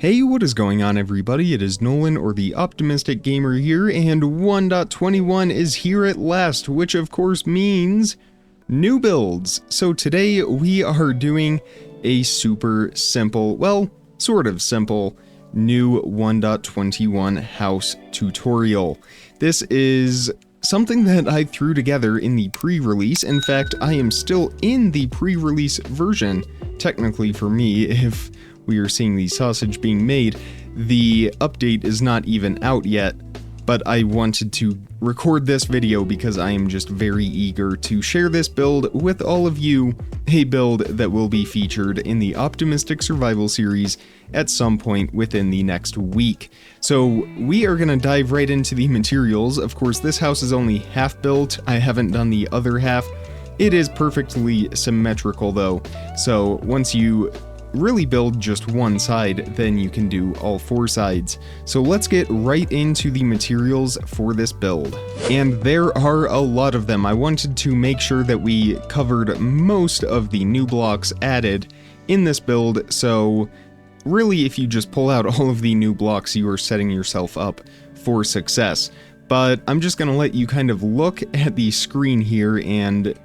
Hey, what is going on everybody? It is Nolan, or the Optimistic Gamer here, and 1.21 is here at last, which of course means new builds. So today we are doing a super simple, well, sort of simple, new 1.21 house tutorial. This is something that I threw together in the pre-release. In fact, I am still in the pre-release version, technically for me, if we are seeing the sausage being made. The update is not even out yet, but I wanted to record this video because I am just very eager to share this build with all of you, a build that will be featured in the Optimistic Survival series at some point within the next week. So we are going to dive right into the materials. Of course, this house is only half built. I haven't done the other half. It is perfectly symmetrical though, so once you really build just one side, then you can do all four sides. So let's get right into the materials for this build. And there are a lot of them. I wanted to make sure that we covered most of the new blocks added in this build, so really if you just pull out all of the new blocks, you are setting yourself up for success. But I'm just going to let you kind of look at the screen here and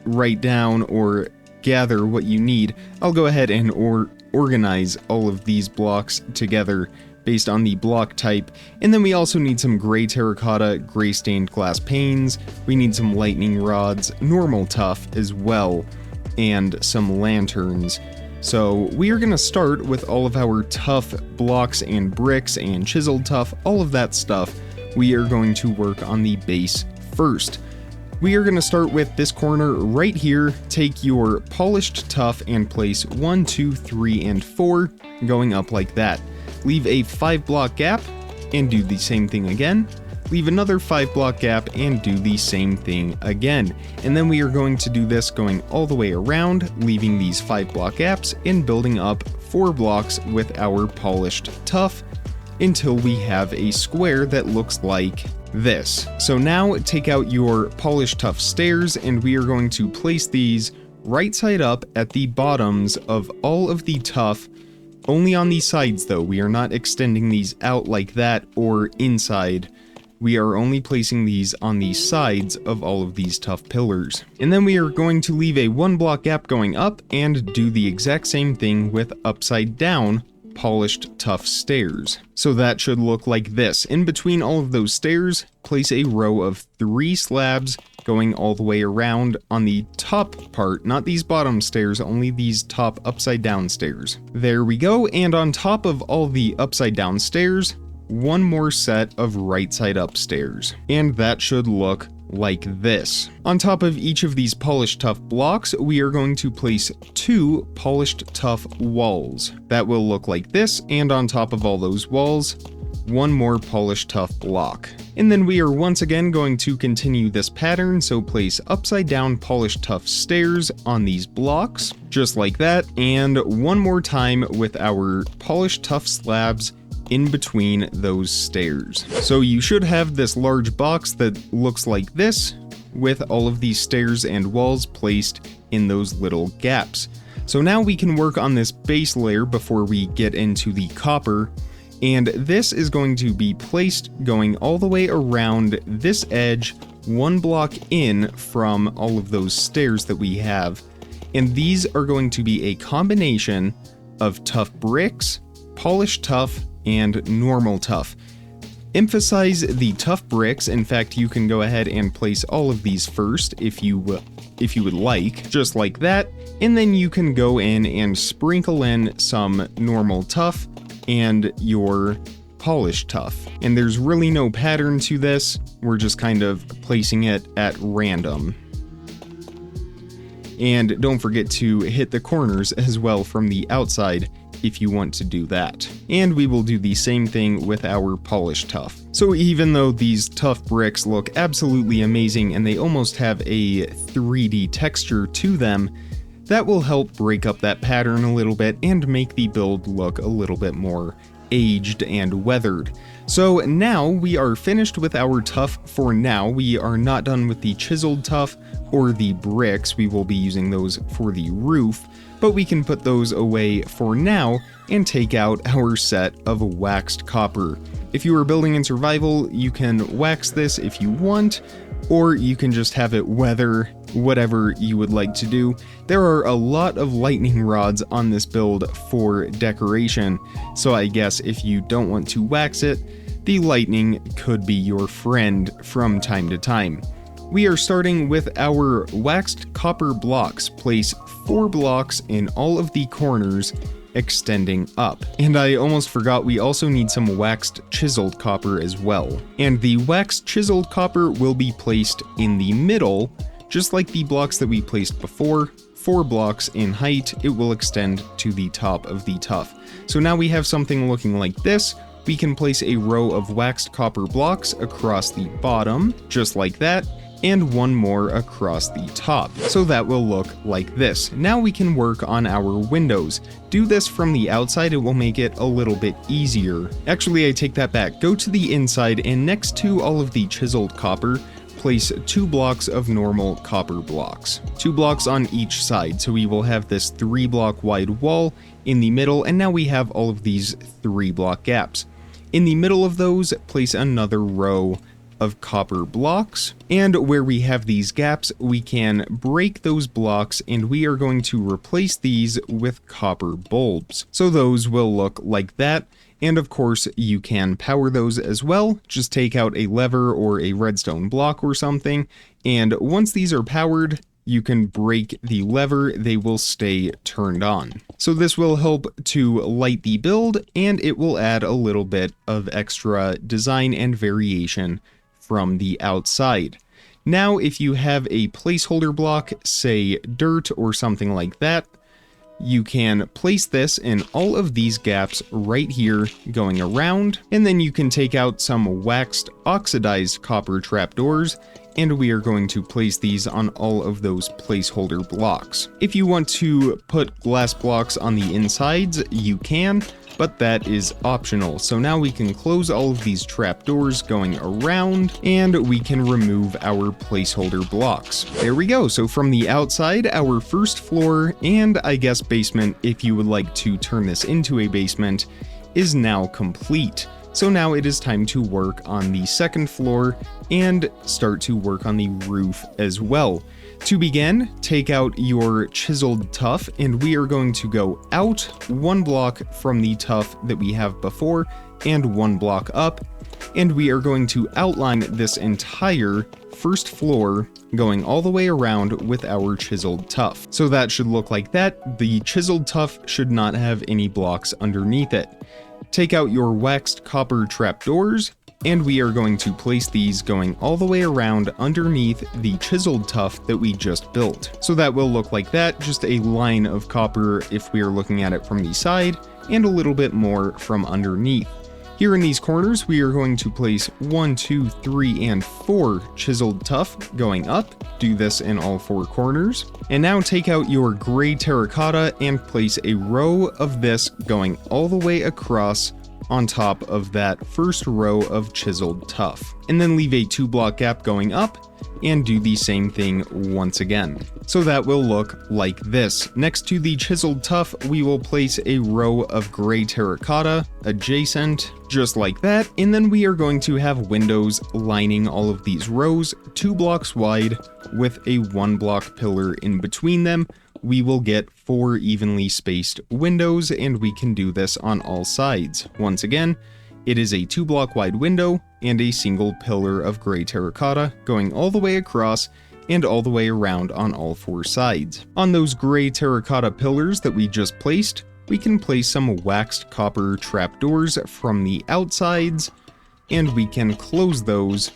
write down or gather what you need. I'll go ahead and organize all of these blocks together based on the block type, and then we also need some gray terracotta, gray stained glass panes, we need some lightning rods, normal tuff as well, and some lanterns. So we are going to start with all of our tuff blocks and bricks and chiseled tuff, all of that stuff. We are going to work on the base first. We are going to start with this corner right here. Take your polished tuff and place 1, 2, 3, and 4 going up like that. Leave a 5-block gap and do the same thing again. Leave another 5-block gap and do the same thing again. And then we are going to do this going all the way around, leaving these 5-block gaps and building up 4 blocks with our polished tuff until we have a square that looks like this. So now take out your polished tuff stairs and we are going to place these right side up at the bottoms of all of the tuff, only on the sides though. We are not extending these out like that or inside. We are only placing these on the sides of all of these tuff pillars. And then we are going to leave a 1-block gap going up and do the exact same thing with upside down polished tuff stairs. So that should look like this. In between all of those stairs, place a row of 3 slabs going all the way around on the top part, not these bottom stairs, only these top upside down stairs. There we go, and on top of all the upside down stairs, 1 more set of right side up stairs. And that should look like this. On top of each of these polished tuff blocks, we are going to place 2 polished tuff walls. That will look like this, and on top of all those walls, 1 more polished tuff block. And then we are once again going to continue this pattern, so place upside down polished tuff stairs on these blocks, just like that, and 1 more time with our polished tuff slabs in between those stairs. So you should have this large box that looks like this, with all of these stairs and walls placed in those little gaps. So now we can work on this base layer before we get into the copper, and this is going to be placed going all the way around this edge, 1 block in from all of those stairs that we have. And these are going to be a combination of tuff bricks, polished tuff, and normal tuff. Emphasize the tuff bricks. In fact, you can go ahead and place all of these first if you would like, just like that, and then you can go in and sprinkle in some normal tuff and your polished tuff. And there's really no pattern to this, we're just kind of placing it at random. And don't forget to hit the corners as well from the outside if you want to do that. And we will do the same thing with our polished tuff. So even though these tuff bricks look absolutely amazing and they almost have a 3D texture to them, that will help break up that pattern a little bit and make the build look a little bit more aged and weathered. So now we are finished with our tuff for now. We are not done with the chiseled tuff or the bricks. We will be using those for the roof. but we can put those away for now and take out our set of waxed copper. If you are building in survival, you can wax this if you want, or you can just have it weather, whatever you would like to do. There are a lot of lightning rods on this build for decoration, so I guess if you don't want to wax it, the lightning could be your friend from time to time. We are starting with our waxed copper blocks. Place 4 blocks in all of the corners, extending up. And I almost forgot, we also need some waxed chiseled copper as well. And the waxed chiseled copper will be placed in the middle, just like the blocks that we placed before. 4 blocks in height, it will extend to the top of the tuff. So now we have something looking like this. We can place a row of waxed copper blocks across the bottom, just like that, and 1 more across the top. So that will look like this. Now we can work on our windows. Do this from the outside, it will make it a little bit easier. Actually, I take that back. Go to the inside, and next to all of the chiseled copper, place 2 blocks of normal copper blocks. 2 blocks on each side, so we will have this 3-block wide wall in the middle, and now we have all of these 3-block gaps. In the middle of those, place another row of copper blocks, and where we have these gaps, we can break those blocks, and we are going to replace these with copper bulbs. So those will look like that, and of course you can power those as well. Just take out a lever or a redstone block or something, and once these are powered, you can break the lever, they will stay turned on. So this will help to light the build, and it will add a little bit of extra design and variation from the outside. Now, if you have a placeholder block, say dirt or something like that, you can place this in all of these gaps right here going around, and then you can take out some waxed oxidized copper trapdoors, and we are going to place these on all of those placeholder blocks. If you want to put glass blocks on the insides, you can, but that is optional. So now we can close all of these trapdoors going around, and we can remove our placeholder blocks. There we go. So from the outside, our first floor, and I guess basement, if you would like to turn this into a basement, is now complete. So now it is time to work on the second floor and start to work on the roof as well. To begin, take out your chiseled tuff, and we are going to go out 1 block from the tuff that we have before and 1 block up, and we are going to outline this entire first floor going all the way around with our chiseled tuff. So that should look like that. The chiseled tuff should not have any blocks underneath it. Take out your waxed copper trapdoors, and we are going to place these going all the way around underneath the chiseled tuff that we just built. So that will look like that, just a line of copper if we are looking at it from the side, and a little bit more from underneath. Here in these corners, we are going to place 1, 2, 3, and 4 chiseled tuff going up. Do this in all 4 corners. And now take out your gray terracotta and place a row of this going all the way across on top of that first row of chiseled tuff. And then leave a 2-block gap going up and do the same thing once again. So that will look like this. Next to the chiseled tuff, we will place a row of gray terracotta adjacent, just like that. And then we are going to have windows lining all of these rows, 2 blocks wide with a 1-block pillar in between them. We will get 4 evenly spaced windows, and we can do this on all sides. Once again, it is a 2-block wide window and a single pillar of gray terracotta going all the way across and all the way around on all 4 sides. On those gray terracotta pillars that we just placed, we can place some waxed copper trapdoors from the outsides, and we can close those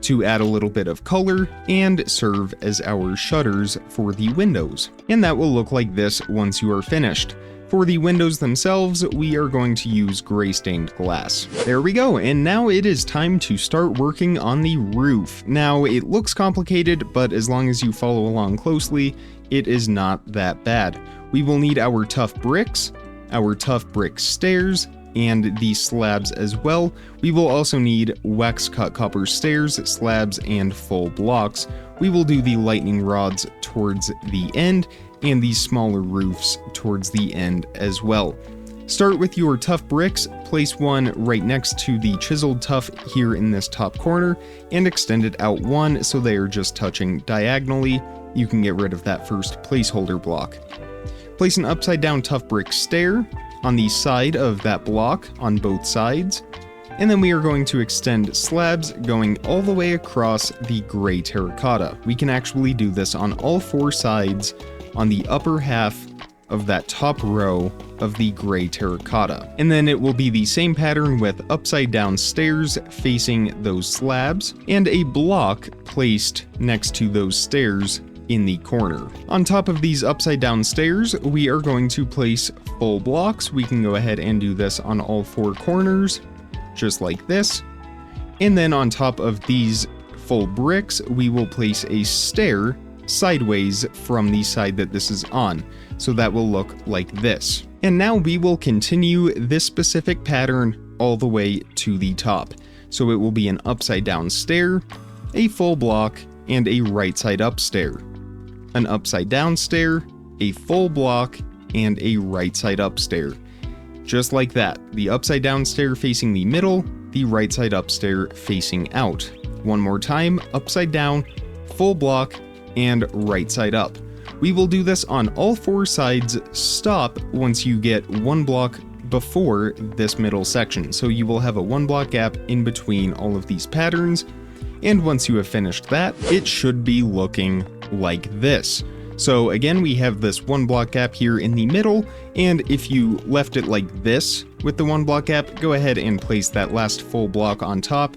to add a little bit of color and serve as our shutters for the windows. And that will look like this once you are finished. For the windows themselves, we are going to use gray stained glass. There we go, and now it is time to start working on the roof. Now, it looks complicated, but as long as you follow along closely, it is not that bad. We will need our Tuff Bricks, our Tuff Bricks stairs, and the slabs as well. We will also need wax cut copper stairs, slabs, and full blocks. We will do the lightning rods towards the end, and these smaller roofs towards the end as well. Start with your Tuff Bricks, place one right next to the Chiseled Tuff here in this top corner, and extend it out one so they are just touching diagonally. You can get rid of that first placeholder block. Place an upside down Tuff Brick stair on the side of that block on both sides, and then we are going to extend slabs going all the way across the gray terracotta. We can actually do this on all four sides on the upper half of that top row of the gray terracotta. And then it will be the same pattern with upside down stairs facing those slabs and a block placed next to those stairs in the corner. On top of these upside down stairs, we are going to place full blocks. We can go ahead and do this on all four corners, just like this. And then on top of these full bricks, we will place a stair sideways from the side that this is on. So that will look like this. And now we will continue this specific pattern all the way to the top. So it will be an upside down stair, a full block, and a right side up stair. An upside down stair, a full block, and a right side up stair. Just like that, the upside down stair facing the middle, the right side up stair facing out. One more time, upside down, full block, and right side up. We will do this on all four sides. Stop once you get one block before this middle section. So you will have a 1 block gap in between all of these patterns. And once you have finished that, it should be looking like this. So again, we have this 1 block gap here in the middle, and if you left it like this with the 1 block gap, go ahead and place that last full block on top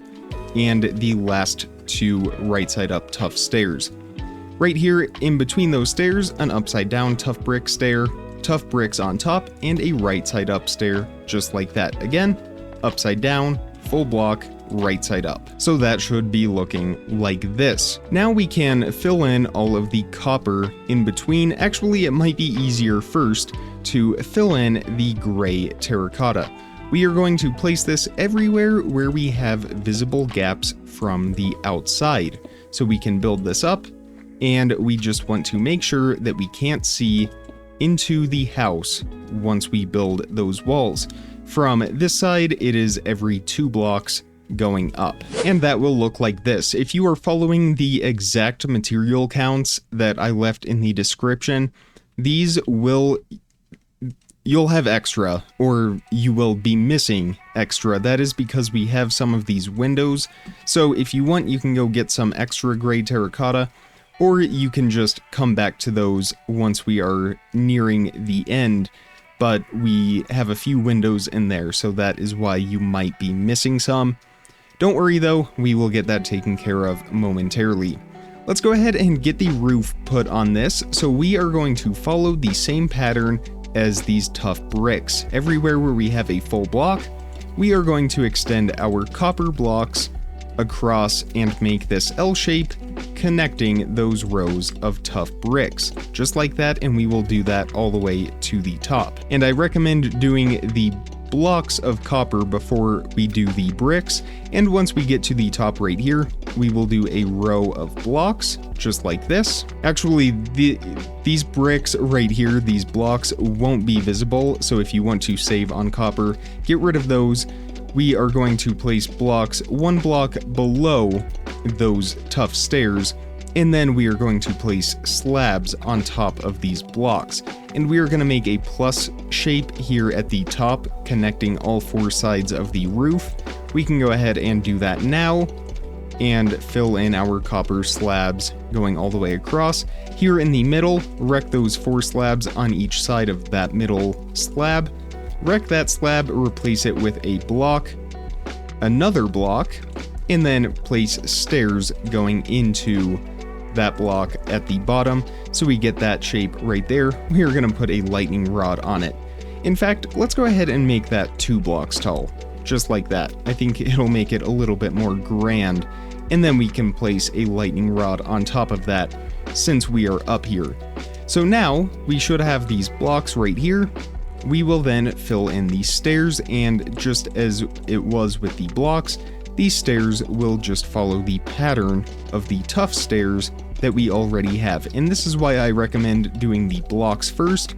and the last 2 right side up Tuff stairs. Right here in between those stairs, an upside down Tuff Brick stair, Tuff Bricks on top, and a right side up stair, just like that. Again, upside down, full block, right side up. So that should be looking like this. Now we can fill in all of the copper in between. Actually, it might be easier first to fill in the gray terracotta. We are going to place this everywhere where we have visible gaps from the outside. So we can build this up, and we just want to make sure that we can't see into the house once we build those walls. From this side, it is every 2 blocks going up. And that will look like this. If you are following the exact material counts that I left in the description, these will... you'll have extra, or you will be missing extra. That is because we have some of these windows. So if you want, you can go get some extra gray terracotta, or you can just come back to those once we are nearing the end. But we have a few windows in there, so that is why you might be missing some. Don't worry though, we will get that taken care of momentarily. Let's go ahead and get the roof put on this. So we are going to follow the same pattern as these Tuff Bricks. Everywhere where we have a full block, we are going to extend our copper blocks across and make this L shape, connecting those rows of Tuff Bricks. Just like that, and we will do that all the way to the top. And I recommend doing the blocks of copper before we do the bricks, and once we get to the top right here, we will do a row of blocks, just like this. Actually, these bricks right here, these blocks, won't be visible, so if you want to save on copper, get rid of those. We are going to place blocks 1 block below those Tuff stairs, and then we are going to place slabs on top of these blocks. And we are going to make a plus shape here at the top, connecting all 4 sides of the roof. We can go ahead and do that now, and fill in our copper slabs going all the way across. Here in the middle, wreck those 4 slabs on each side of that middle slab. Wreck that slab, replace it with a block, another block, and then place stairs going into that block at the bottom, so we get that shape right there. We are going to put a lightning rod on it. In fact, let's go ahead and make that 2 blocks tall, just like that. I think it'll make it a little bit more grand, and then we can place a lightning rod on top of that since we are up here. So now we should have these blocks right here. We will then fill in the stairs, and just as it was with the blocks, these stairs will just follow the pattern of the Tuff stairs that we already have. And this is why I recommend doing the blocks first,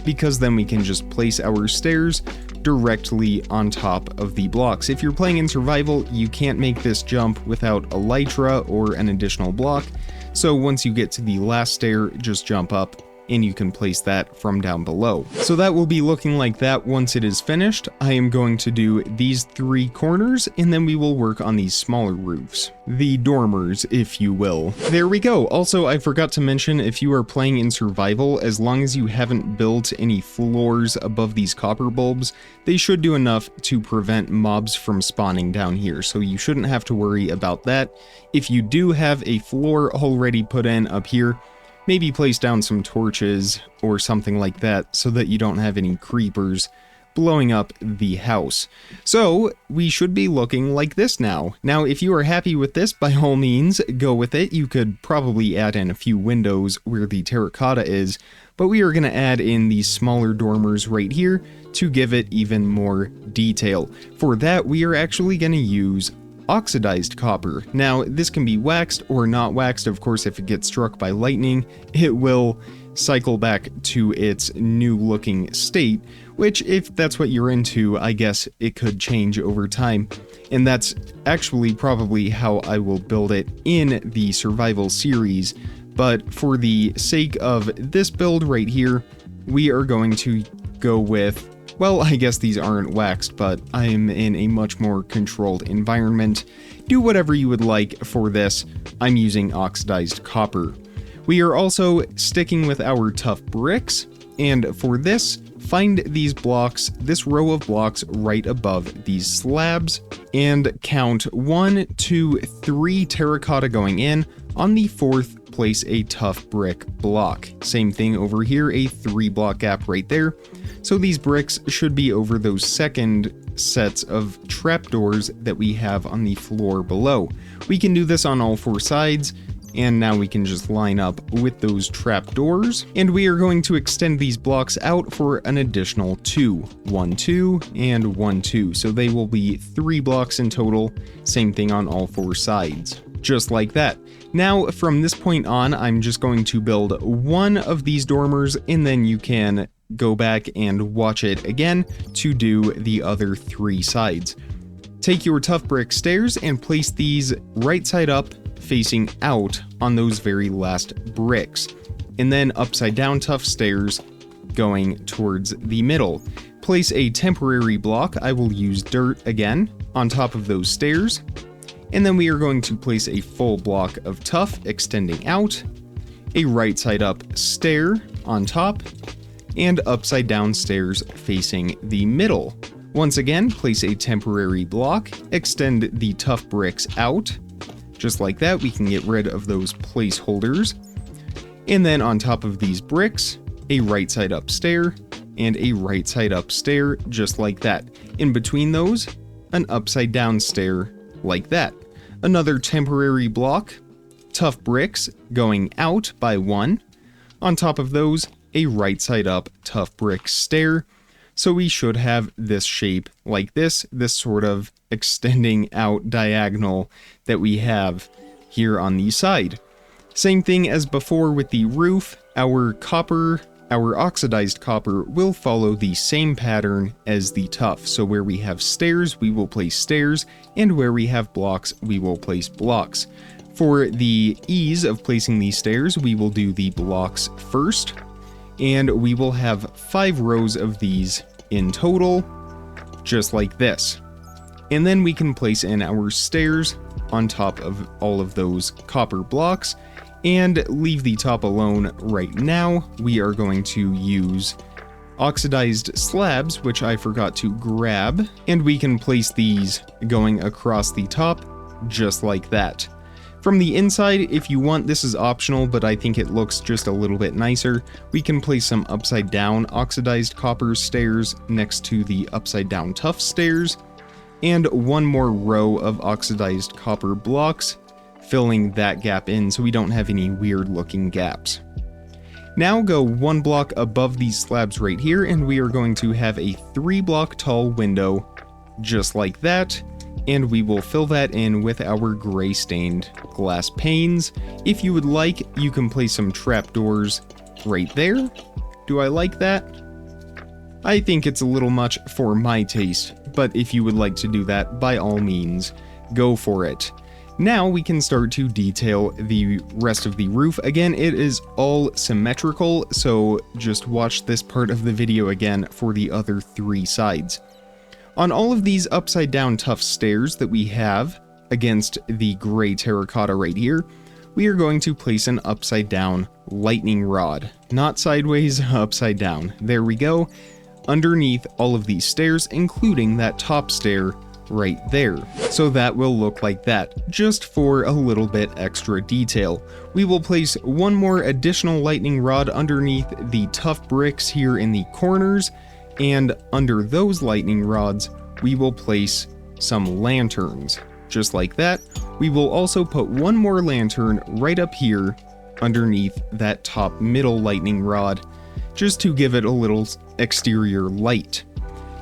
because then we can just place our stairs directly on top of the blocks. If you're playing in survival, you can't make this jump without elytra or an additional block. So once you get to the last stair, just jump up and you can place that from down below. So that will be looking like that once it is finished. I am going to do these 3 corners and then we will work on these smaller roofs. The dormers, if you will. There we go. Also, I forgot to mention, if you are playing in survival, as long as you haven't built any floors above these copper bulbs, they should do enough to prevent mobs from spawning down here, so you shouldn't have to worry about that. If you do have a floor already put in up here, maybe place down some torches or something like that so that you don't have any creepers blowing up the house. So we should be looking like this now. Now, if you are happy with this, by all means, go with it. You could probably add in a few windows where the terracotta is, but we are going to add in these smaller dormers right here to give it even more detail. For that, we are actually going to use oxidized copper. Now, this can be waxed or not waxed. Of course, if it gets struck by lightning, it will cycle back to its new looking state, which, if that's what you're into, I guess it could change over time. And that's actually probably how I will build it in the survival series. But for the sake of this build right here, we are going to go with, well, I guess these aren't waxed, but I am in a much more controlled environment. Do whatever you would like for this. I'm using oxidized copper. We are also sticking with our Tuff Bricks, and for this, find these blocks, this row of blocks right above these slabs, and count 1, 2, 3 terracotta going in. On the 4th, place a Tuff Brick block. Same thing over here, a 3 block gap right there. So these bricks should be over those second sets of trapdoors that we have on the floor below. We can do this on all 4 sides, and now we can just line up with those trapdoors. And we are going to extend these blocks out for an additional 2. 1, 2, and 1, 2. So they will be 3 blocks in total. Same thing on all 4 sides. Just like that. Now, from this point on, I'm just going to build 1 of these dormers, and then you can go back and watch it again to do the other 3 sides. Take your Tuff Brick stairs and place these right side up, facing out on those very last bricks, and then upside down Tuff stairs going towards the middle. Place a temporary block, I will use dirt again, on top of those stairs, and then we are going to place a full block of Tuff extending out, a right side up stair on top, and upside down stairs facing the middle. Once again, place a temporary block, extend the Tuff Bricks out. Just like that, we can get rid of those placeholders. And then on top of these bricks, a right side up stair, and a right side up stair, just like that. In between those, an upside down stair, like that. Another temporary block, Tuff Bricks going out by 1. On top of those, a right side up Tuff Brick stair. So we should have this shape like this sort of extending out diagonal that we have here on the side. Same thing as before with the roof, our oxidized copper will follow the same pattern as the tuff. So where we have stairs, we will place stairs, and where we have blocks, we will place blocks. For the ease of placing these stairs, we will do the blocks first, and we will have 5 rows of these in total, just like this. And then we can place in our stairs on top of all of those copper blocks, and leave the top alone right now. We are going to use oxidized slabs, which I forgot to grab, and we can place these going across the top, just like that. From the inside, if you want, this is optional, but I think it looks just a little bit nicer. We can place some upside down oxidized copper stairs next to the upside down tuff stairs, and 1 more row of oxidized copper blocks, filling that gap in so we don't have any weird looking gaps. Now go 1 block above these slabs right here, and we are going to have a 3 block tall window, just like that. and we will fill that in with our gray stained glass panes. If you would like, you can place some trapdoors right there. Do I like that? I think it's a little much for my taste, but if you would like to do that, by all means, go for it. Now we can start to detail the rest of the roof. Again, it is all symmetrical, so just watch this part of the video again for the other 3 sides. On all of these upside down Tuff stairs that we have against the gray terracotta right here, we are going to place an upside down lightning rod. Not sideways, upside down. There we go. Underneath all of these stairs, including that top stair right there. So that will look like that, just for a little bit extra detail. We will place one more additional lightning rod underneath the Tuff Bricks here in the corners, and under those lightning rods, we will place some lanterns. Just like that, we will also put one more lantern right up here underneath that top middle lightning rod, just to give it a little exterior light.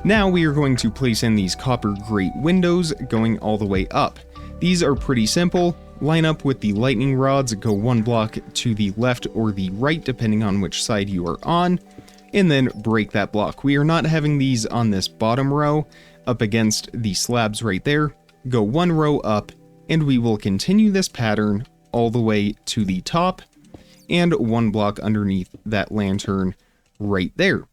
Now we are going to place in these copper grate windows going all the way up. These are pretty simple. Line up with the lightning rods, go 1 block to the left or the right depending on which side you are on, and then break that block. We are not having these on this bottom row up against the slabs right there. Go 1 row up, and we will continue this pattern all the way to the top, and 1 block underneath that lantern right there.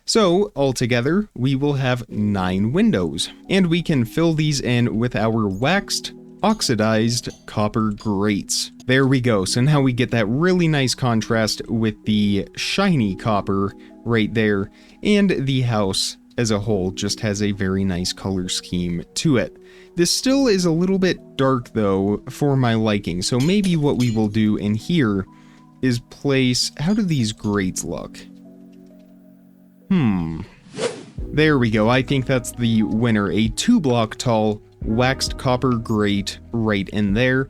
So altogether, we will have 9 windows, and we can fill these in with our waxed, oxidized copper grates. There we go. So now we get that really nice contrast with the shiny copper right there, and the house as a whole just has a very nice color scheme to it. This still is a little bit dark though for my liking, so maybe what we will do in here is place, how do these grates look? There we go. I think that's the winner. A 2-block tall waxed copper grate right in there,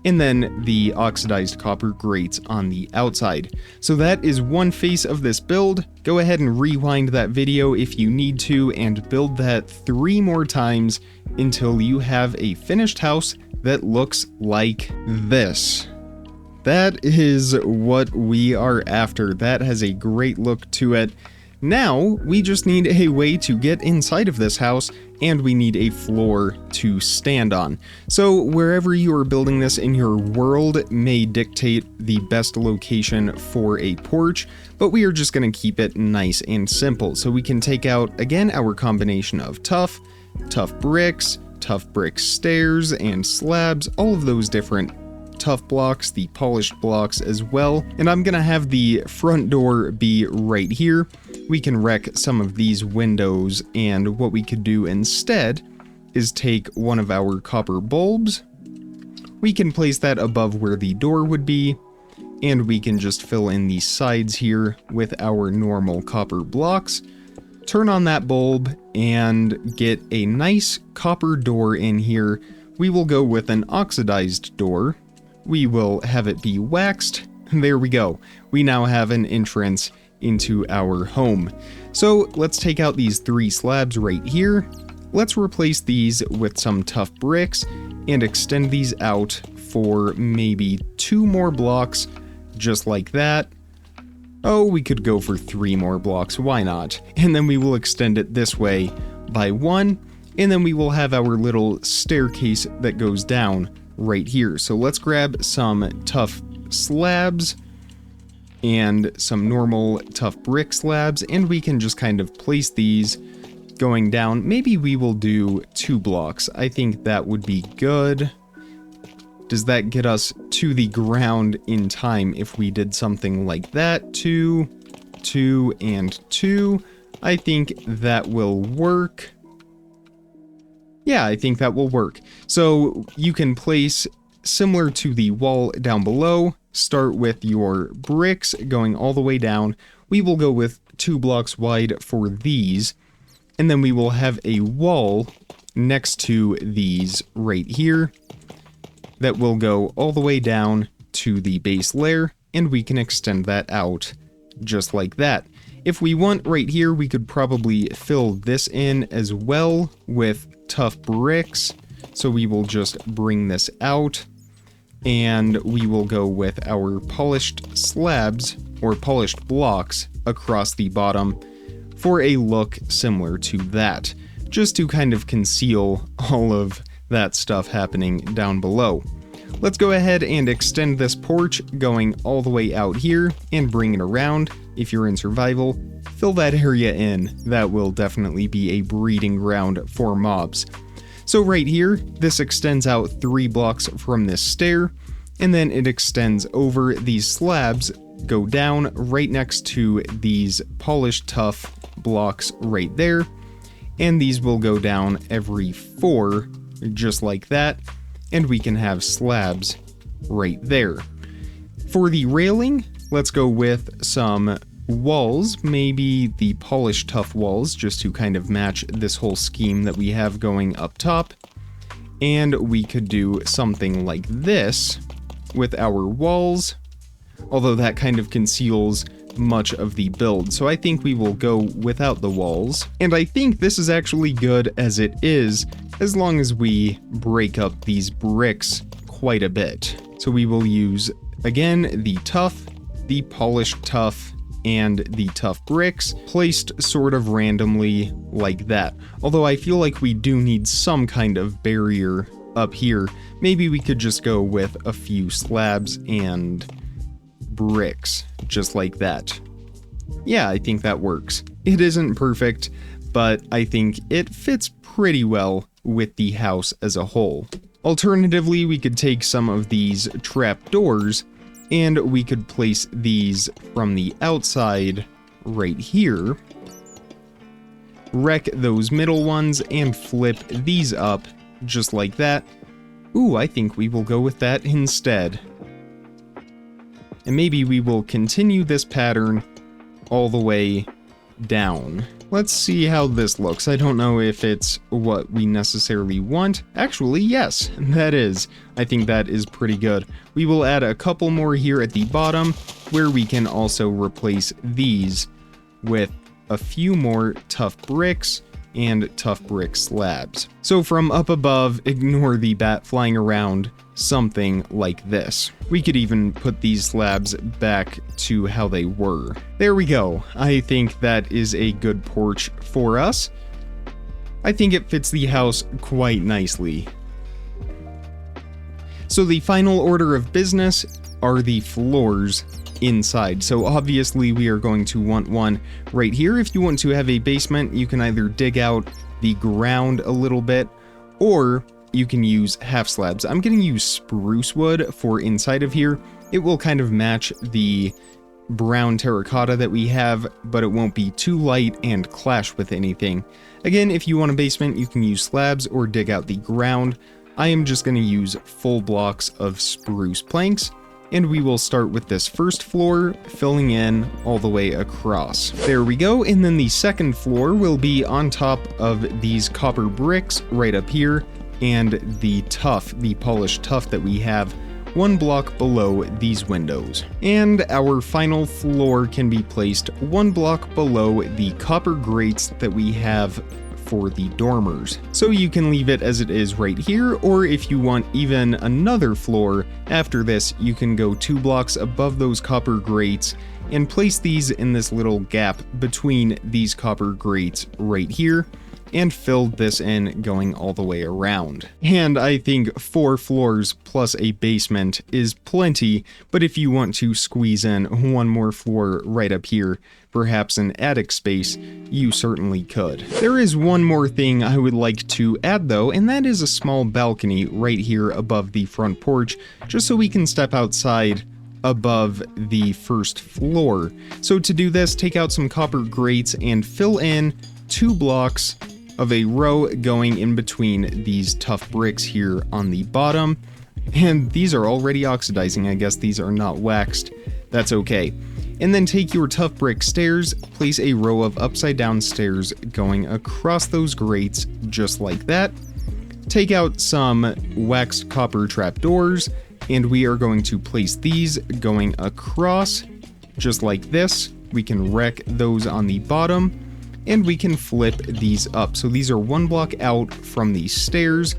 and then the oxidized copper grates on the outside. So that is one face of this build. Go ahead and rewind that video if you need to and build that 3 more times until you have a finished house that looks like this. That is what we are after. That has a great look to it. Now, we just need a way to get inside of this house, and we need a floor to stand on. So wherever you are building this in your world may dictate the best location for a porch, but we are just going to keep it nice and simple. So we can take out, again, our combination of Tuff Bricks, Tuff Bricks stairs and slabs, all of those different Tuff blocks, the polished blocks as well. And I'm gonna have the front door be right here. We can wreck some of these windows, and what we could do instead is take one of our copper bulbs. We can place that above where the door would be, and we can just fill in the sides here with our normal copper blocks. Turn on that bulb and get a nice copper door in here. We will go with an oxidized door. We will have it be waxed. There we go. We now have an entrance into our home. So let's take out these 3 slabs right here. Let's replace these with some Tuff Bricks and extend these out for maybe 2 more blocks, just like that. Oh, we could go for 3 more blocks, why not? And then we will extend it this way by 1, and then we will have our little staircase that goes down right here. So let's grab some Tuff Slabs and some normal Tuff Brick slabs, and we can just kind of place these going down. Maybe we will do 2 blocks. I think that would be good. Does that get us to the ground in time if we did something like that? 2, 2, and 2. I think that will work. Yeah, I think that will work. So you can place, similar to the wall down below, start with your bricks going all the way down. We will go with 2 blocks wide for these, and then we will have a wall next to these right here that will go all the way down to the base layer, and we can extend that out just like that. If we want right here, we could probably fill this in as well with Tuff Bricks. So we will just bring this out and we will go with our polished slabs or polished blocks across the bottom for a look similar to that, just to kind of conceal all of that stuff happening down below. Let's go ahead and extend this porch going all the way out here and bring it around. If you're in survival, fill that area in. That will definitely be a breeding ground for mobs. So right here, this extends out 3 blocks from this stair, and then it extends over. These slabs go down right next to these polished tuff blocks right there, and these will go down every 4, just like that, and we can have slabs right there. For the railing, let's go with some walls, maybe the polished tuff walls, just to kind of match this whole scheme that we have going up top. And we could do something like this with our walls, although that kind of conceals much of the build, so I think we will go without the walls. And I think this is actually good as it is, as long as we break up these bricks quite a bit. So we will use, again, the tuff, the polished tuff, and the Tuff Bricks, placed sort of randomly like that. Although I feel like we do need some kind of barrier up here. Maybe we could just go with a few slabs and bricks, just like that. Yeah, I think that works. It isn't perfect, but I think it fits pretty well with the house as a whole. Alternatively, we could take some of these trapdoors and we could place these from the outside right here, wreck those middle ones, and flip these up just like that. Ooh, I think we will go with that instead. And maybe we will continue this pattern all the way down. Let's see how this looks. I don't know if it's what we necessarily want. Actually, yes, that is. I think that is pretty good. We will add a couple more here at the bottom, where we can also replace these with a few more Tuff Bricks and Tuff Brick slabs. So from up above, ignore the bat flying around, something like this. We could even put these slabs back to how they were. There we go. I think that is a good porch for us. I think it fits the house quite nicely. So the final order of business are the floors inside. So obviously we are going to want one right here. If you want to have a basement, you can either dig out the ground a little bit, or you can use half slabs. I'm going to use spruce wood for inside of here. It will kind of match the brown terracotta that we have, but it won't be too light and clash with anything. Again, if you want a basement, you can use slabs or dig out the ground. I am just going to use full blocks of spruce planks, and we will start with this first floor, filling in all the way across. There we go, and then the second floor will be on top of these copper bricks right up here, and the tuff, the polished tuff that we have, one block below these windows. And our final floor can be placed one block below the copper grates that we have for the dormers. So you can leave it as it is right here, or if you want even another floor after this, you can go 2 blocks above those copper grates and place these in this little gap between these copper grates right here, and filled this in going all the way around. And I think 4 floors plus a basement is plenty, but if you want to squeeze in one more floor right up here, perhaps an attic space, you certainly could. There is one more thing I would like to add though, and that is a small balcony right here above the front porch, just so we can step outside above the first floor. So to do this, take out some copper grates and fill in 2 blocks of a row going in between these Tuff Bricks here on the bottom. And these are already oxidizing. I guess these are not waxed. That's okay. And then take your Tuff Brick stairs, place a row of upside down stairs going across those grates just like that. Take out some waxed copper trapdoors, and we are going to place these going across just like this. We can wreck those on the bottom, and we can flip these up. So these are 1 block out from the stairs.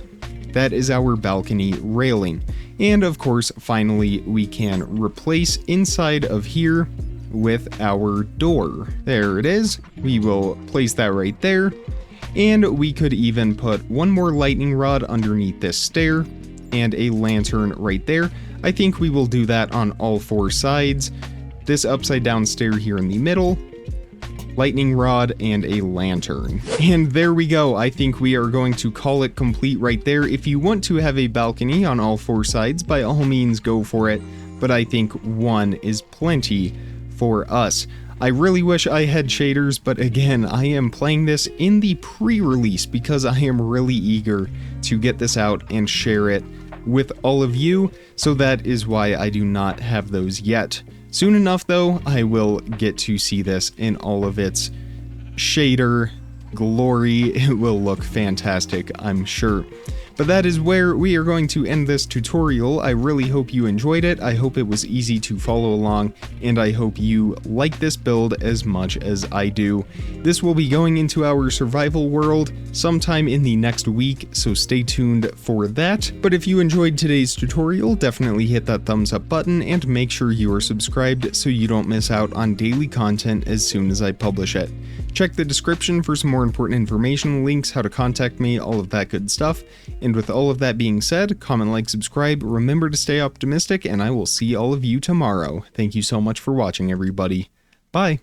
That is our balcony railing. And of course, finally, we can replace inside of here with our door. There it is. We will place that right there. And we could even put 1 more lightning rod underneath this stair and a lantern right there. I think we will do that on all 4 sides. This upside down stair here in the middle, lightning rod, and a lantern. And there we go. I think we are going to call it complete right there. If you want to have a balcony on all 4 sides, by all means go for it, but I think 1 is plenty for us. I really wish I had shaders, but again, I am playing this in the pre-release because I am really eager to get this out and share it with all of you, so that is why I do not have those yet. Soon enough though, I will get to see this in all of its shader glory. It will look fantastic, I'm sure. But that is where we are going to end this tutorial. I really hope you enjoyed it. I hope it was easy to follow along, and I hope you like this build as much as I do. This will be going into our survival world sometime in the next week, so stay tuned for that. But if you enjoyed today's tutorial, definitely hit that thumbs up button and make sure you are subscribed so you don't miss out on daily content as soon as I publish it. Check the description for some more important information, links, how to contact me, all of that good stuff. And with all of that being said, comment, like, subscribe, remember to stay optimistic, and I will see all of you tomorrow. Thank you so much for watching, everybody. Bye!